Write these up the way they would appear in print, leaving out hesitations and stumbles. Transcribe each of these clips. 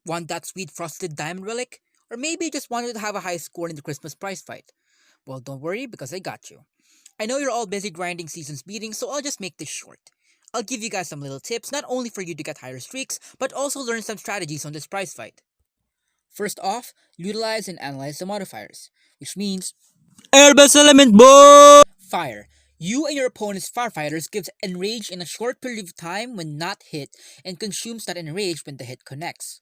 Want that sweet frosted diamond relic? Or maybe you just wanted to have a high score in the Christmas prize fight? Well, don't worry because I got you. I know you're all busy grinding season's beating, so I'll just make this short. I'll give you guys some little tips, not only for you to get higher streaks, but also learn some strategies on this prize fight. First off, utilize and analyze the modifiers, which means Airbus element boy! Fire. You and your opponent's firefighters gives enrage in a short period of time when not hit and consumes that enrage when the hit connects.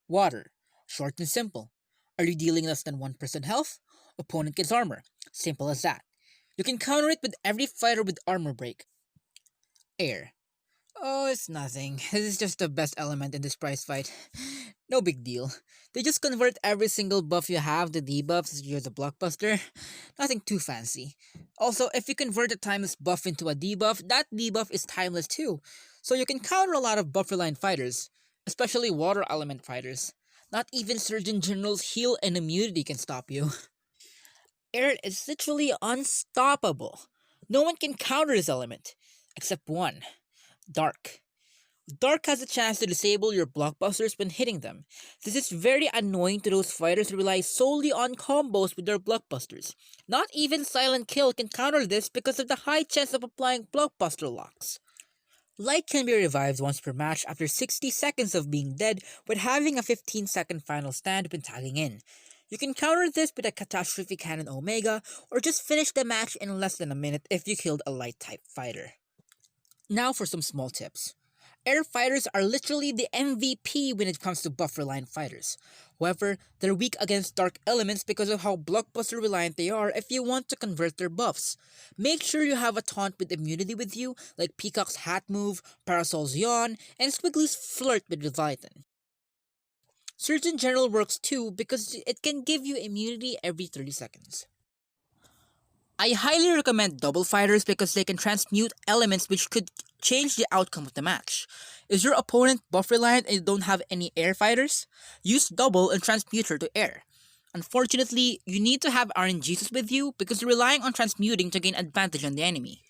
Water. Short and simple. Are you dealing less than 1% health? Opponent gets armor. Simple as that. You can counter it with every fighter with armor break. Air. Oh, it's nothing. This is just the best element in this prize fight. No big deal. They just convert every single buff you have to debuffs as you're the blockbuster. Nothing too fancy. Also, if you convert a timeless buff into a debuff, that debuff is timeless too. So you can counter a lot of buffer line fighters, especially water element fighters. Not even Surgeon General's heal and immunity can stop you. Air is literally unstoppable. No one can counter this element, except one. Dark. Dark has a chance to disable your blockbusters when hitting them. This is very annoying to those fighters who rely solely on combos with their blockbusters. Not even Silent Kill can counter this because of the high chance of applying blockbuster locks. Light can be revived once per match after 60 seconds of being dead with having a 15-second final stand when tagging in. You can counter this with a Catastrophe Cannon Omega or just finish the match in less than a minute if you killed a light type fighter. Now for some small tips. Air fighters are literally the MVP when it comes to buffer line fighters. However, they're weak against dark elements because of how blockbuster reliant they are if you want to convert their buffs. Make sure you have a taunt with immunity with you, like Peacock's hat move, Parasol's yawn, and Squiggly's flirt with Leviathan. Surgeon General works too because it can give you immunity every 30 seconds. I highly recommend double fighters because they can transmute elements which could change the outcome of the match. Is your opponent buff reliant and you don't have any air fighters? Use double and transmute her to air. Unfortunately, you need to have RNGesus with you because you're relying on transmuting to gain advantage on the enemy.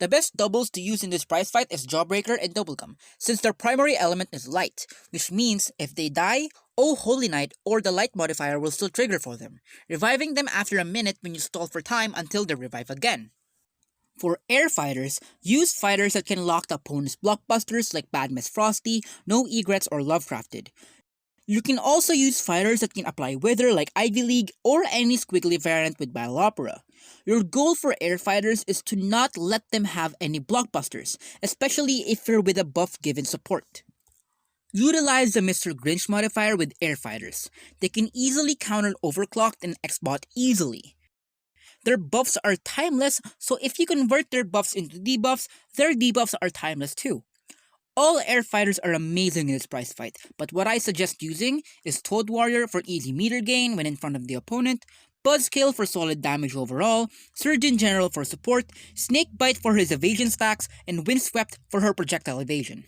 The best doubles to use in this prize fight is Jawbreaker and Bubblegum, since their primary element is light, which means if they die, Oh Holy Knight or the light modifier will still trigger for them, reviving them after a minute when you stall for time until they revive again. For air fighters, use fighters that can lock the opponent's blockbusters like Bad Miss Frosty, No Egrets, or Lovecrafted. You can also use fighters that can apply Wither like Ivy League or any squiggly variant with Battle Opera. Your goal for air fighters is to not let them have any blockbusters, especially if you're with a buff given support. Utilize the Mr. Grinch modifier with air fighters. They can easily counter Overclocked and Xbot easily. Their buffs are timeless, so if you convert their buffs into debuffs, their debuffs are timeless too. All air fighters are amazing in this prize fight, but what I suggest using is Toad Warrior for easy meter gain when in front of the opponent, BUZZKILL for solid damage overall, Surgeon General for support, Snakebite for his evasion stacks, and Windswept for her projectile evasion.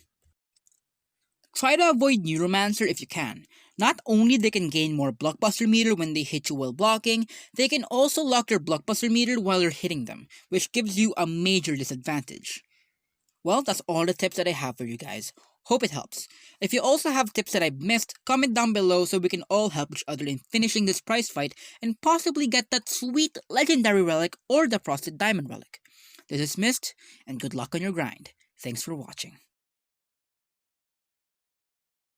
Try to avoid NEUROMANCER if you can. Not only they can gain more blockbuster meter when they hit you while blocking, they can also lock your blockbuster meter while you're hitting them, which gives you a major disadvantage. Well, that's all the tips that I have for you guys. Hope it helps. If you also have tips that I've missed, comment down below so we can all help each other in finishing this prize fight and possibly get that sweet legendary relic or the frosted diamond relic. This is Mist, and good luck on your grind. Thanks for watching.